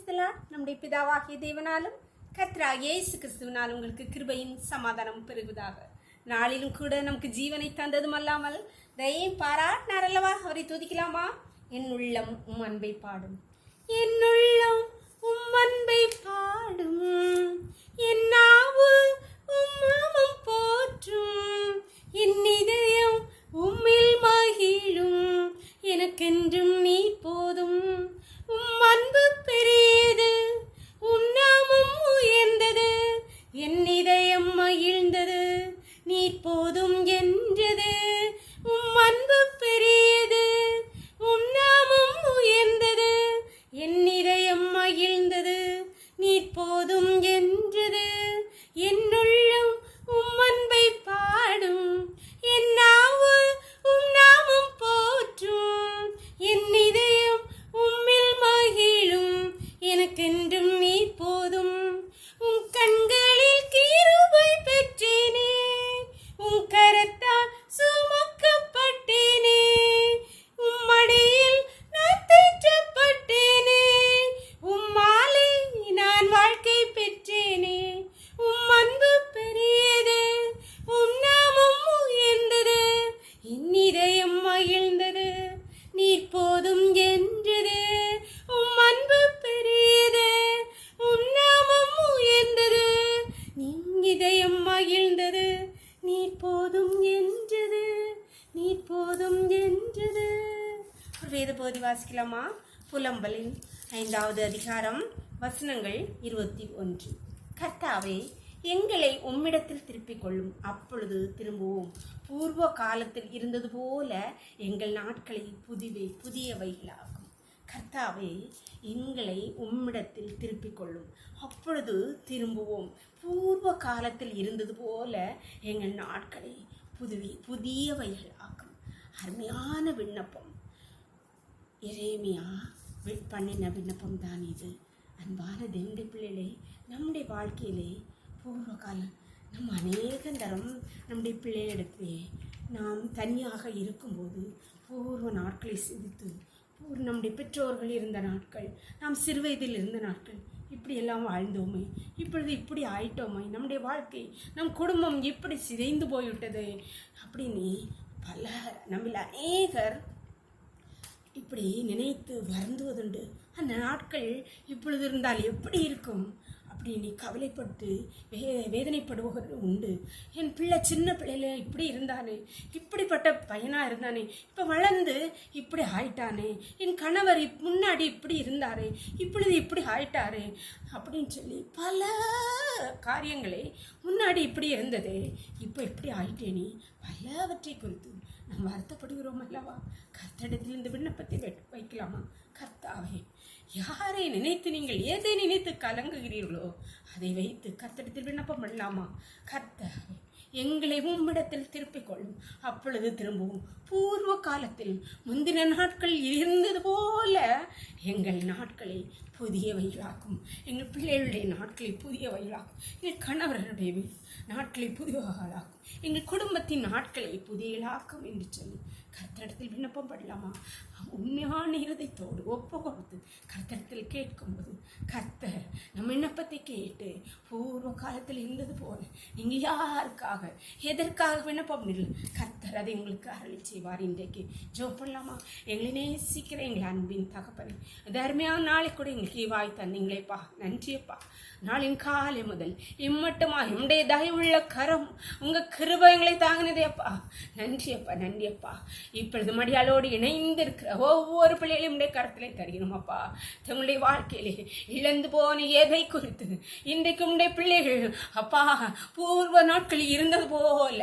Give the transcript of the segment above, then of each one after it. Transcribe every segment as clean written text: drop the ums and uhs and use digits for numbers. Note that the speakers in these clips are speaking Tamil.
நம்முடைய பிதாவாகிய தேவனாலும் கர்த்தராகிய இயேசு கிறிஸ்துவினால் உங்களுக்கு கிருபையின் சமாதானம் பெருகுவதாக. நாளிலும் கூட நமக்கு ஜீவனை தந்ததும் அல்லாமல் தயையும் பாராட்டினார் அல்லவா, அவரை துதிக்கலாமா? என் உள்ளம் உம் அன்பை பாடும், என் உள்ளம் உம் அன்பை பாடும், என் நாவு உம் நாமம் போற்றும், என் இதயம் உம்மில் மகிழும், எனக்கென்றும் நீ போதும். உம் அன்பு பெரியது, உம் நாமம் உயர்ந்தது, என் இதயம் மகிழ்ந்தது, நீர் போதும் என்றது. உம் அன்பு பெரியது, உம் நாமம் உயர்ந்தது, என் இதயம் மகிழ்ந்தது, நீர் போதும் என்றது. என்னுள்ளம் உம் அன்பை பாடும், என் நாவு உம் நாமம் போற்றும், என் இதயம் உம்மில் மகிழும், எனக்கென்றும் நீ போதும். உம் கண்களில் கிருபை பெற்றேனே, உம் கரத்தால் சுமக்கப்பட்டேனே, உம் மடியில் நான் தேற்றப்பட்டேனே, உம் மாலை நான் வாழ்க்கை பெற்றேனே. உம் அன்பு பெரியது, உம் நாமம் உயர்ந்தது, என் இதயம் மகிழ்ந்தது, நீர் போதும் என்றது. உம் அன்பு பெரியது, உம் நாமம் உயர்ந்தது, என் இதயம் மகிழ்ந்தது, நீர் போதும் என்றது, நீர் போதும் என்றது. ஒரு வேத பகுதி வாசிக்கலாமா? புலம்பலின் 5வது அதிகாரம் வசனங்கள் 21. கர்த்தாவே, எங்களை உம்மிடத்தில் திருப்பிக் கொள்ளும், அப்பொழுது திரும்புவோம். பூர்வ காலத்தில் இருந்தது போல எங்கள் நாட்களை புதியவைகளாகும். கர்த்தாவே, எங்களை உம்மிடத்தில் திருப்பிக் கொள்ளும், அப்பொழுது திரும்புவோம். பூர்வ காலத்தில் இருந்தது போல எங்கள் நாட்களை புதியவைகளாகும். அருமையான விண்ணப்பம். எரேமியா பண்ணின விண்ணப்பம் தான் இது. அன்பான தேவனுடைய பிள்ளைகளே, நம்முடைய வாழ்க்கையிலே பூர்வ காலம் நம்ம அநேகம் தரம் நம்முடைய பிள்ளைகளிடத்திலே நாம் தனியாக இருக்கும்போது பூர்வ நாட்களை சிந்தித்து, நம்முடைய பெற்றோர்கள் இருந்த நாட்கள், நாம் சிறுவயதில் இருந்த நாட்கள், இப்படியெல்லாம் வாழ்ந்தோமே, இப்பொழுது இப்படி ஆயிட்டோமே, நம்முடைய வாழ்க்கை, நம் குடும்பம் இப்படி சிதைந்து போய்விட்டது அப்படின்னு நம்மில் அநேகர் இப்படி நினைத்து வருந்துவதுண்டு. அந்த நாட்கள் இப்பொழுது இருந்தால் எப்படி இருக்கும் அப்படின்னு கவலைப்பட்டு வேதனைப்படுவர்கள் உண்டு. என் பிள்ளை சின்ன பிள்ளையில இப்படி இருந்தானே, இப்படிப்பட்ட பையனாக இருந்தானே, இப்போ வளர்ந்து இப்படி ஆயிட்டானே, என் கணவர் முன்னாடி இப்படி இருந்தாரே, இப்பொழுது இப்படி ஆயிட்டாரே அப்படின்னு சொல்லி பல காரியங்களே, முன்னாடி இப்படி இருந்ததே, இப்போ இப்படி ஆயிட்டேனே, பலவற்றை குறித்து நாம் வருத்தப்படுகிறோம் அல்லவா? கர்த்தரிடத்தில் இந்த விண்ணப்பத்தை வைக்கலாமா? கர்த்தாவே, யாரை நினைத்து நீங்கள் எதை நினைத்து கலங்குகிறீர்களோ அதை வைத்து கர்த்தரிடத்தில் விண்ணப்பம் பண்ணலாமா? கர்த்தாவே, எங்களை உம்மிடத்தில் திருப்பிக் கொள்ளும், அப்பொழுது திரும்புவோம். பூர்வ காலத்தில் முந்தின நாட்கள் இருந்தது போல எங்கள் நாட்களை புதியவைகளாக்கும், எங்கள் பிள்ளைகளுடைய நாட்களை புதியவைகளாக்கும், எங்கள் கணவர்களுடைய நாட்களை புதியவைகளாக்கும், எங்கள் குடும்பத்தின் நாட்களை புதியலாக்கும் என்று சொல்லி கர்த்தரிடத்தில் விண்ணப்பம் பண்ணலாமா? உண்மையான இருதயத்தோடு ஒப்பு கொடுத்து கர்த்தரிடத்தில் கேட்கும்போது கர்த்தர் நம் விண்ணப்பத்தை கேட்டு பூர்வ காலத்தில் இருந்தது போல நீங்கள் யாருக்காக எதற்காக விண்ணப்பம் இல்லை, கர்த்தர் அதை உங்களுக்கு அருளி செய்வார். இன்றைக்கு ஜெபம் பண்ணலாமா? எங்களை நேசிக்கிற எங்கள் அன்பின் தகப்பனே, தர்மையான நாளை கூட எங்களுக்கு வாய் தந்தீங்களேப்பா, நன்றியப்பா. நாளின் காலை முதல் இம்மட்டுமா என்னுடைய தயவுள்ள கரம் உங்கள் கிருபை எங்களை தாங்கினதேப்பா, நன்றியப்பா, நன்றியப்பா. இப்பொழுது மடியாளோடு இணைந்திருக்கிற ஒவ்வொரு பிள்ளைகளையும் உடைய கருத்திலே தருகிறோமப்பா. தங்களுடைய வாழ்க்கையிலே இழந்து போன எதை குறித்து இன்றைக்கு உடைய பிள்ளைகள் அப்பா பூர்வ நாட்களில் இருந்தது போல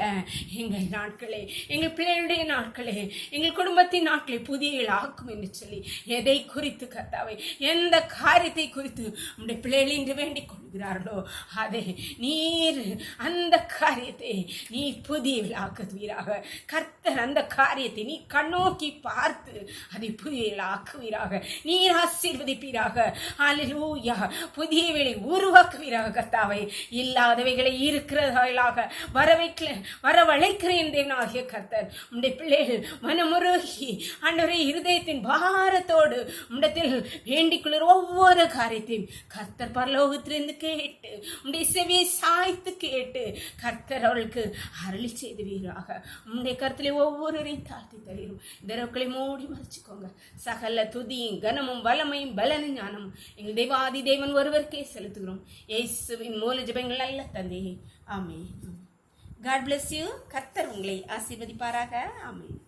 எங்கள் நாட்களே, எங்கள் பிள்ளைகளுடைய நாட்களே, எங்கள் குடும்பத்தின் நாட்களை புதிய ஆக்கும் என்று சொல்லி எதை குறித்து கர்த்தாவை, எந்த காரியத்தை குறித்து உடைய பிள்ளைகள் இன்று வேண்டிக் கொள்கிறார்களோ அதை நீர் அந்த காரியத்தை நீ புதிய ஆக்குவீராக. கர்த்தர் அந்த காரியத்தை நீ கண்ணோக்கி பார்த்து அதை புதிய ஆக்குவீராக, நீர் ஆசீர்வதிப்பீராக. ஹல்லேலூயா. புதியவைகளை உருவாக்குவீராக கர்த்தாவே. இல்லாதவைகளை இருக்கிறதாக வரவழைக்கிறேன் தேவனாகிய கர்த்தர். உம்முடைய பிள்ளைகள் மனமுருகி ஆண்டவரே இருதயத்தின் பாரத்தோடு உம்மிடத்தில் வேண்டிக் கொள்ளுற ஒவ்வொரு காரியத்தையும் கர்த்தர் பரலோகத்திலிருந்து கேட்டு உம்முடைய செவியை சாய்த்து கேட்டு கர்த்தர் அவளுக்கு அருளி செய்துவீராக. உம்முடைய கருத்திலே ஒவ்வொருவரையும் தாழ்த்தி தருகிறோம். இதற்களை மூடி மறைச்சுக்கோங்க. சகல துதியும் கனமும் வல்லமையும் பலனும் ஞானமும் எங்கள் தேவாதி தேவன் ஒருவருக்கே செலுத்துகிறோம். இயேசுவின் மூல ஜெபங்கள் நல்ல தந்தையே, ஆமென். God bless you. கர்த்தர் உங்களை ஆசீர்வதிப்பாராக. ஆமென்.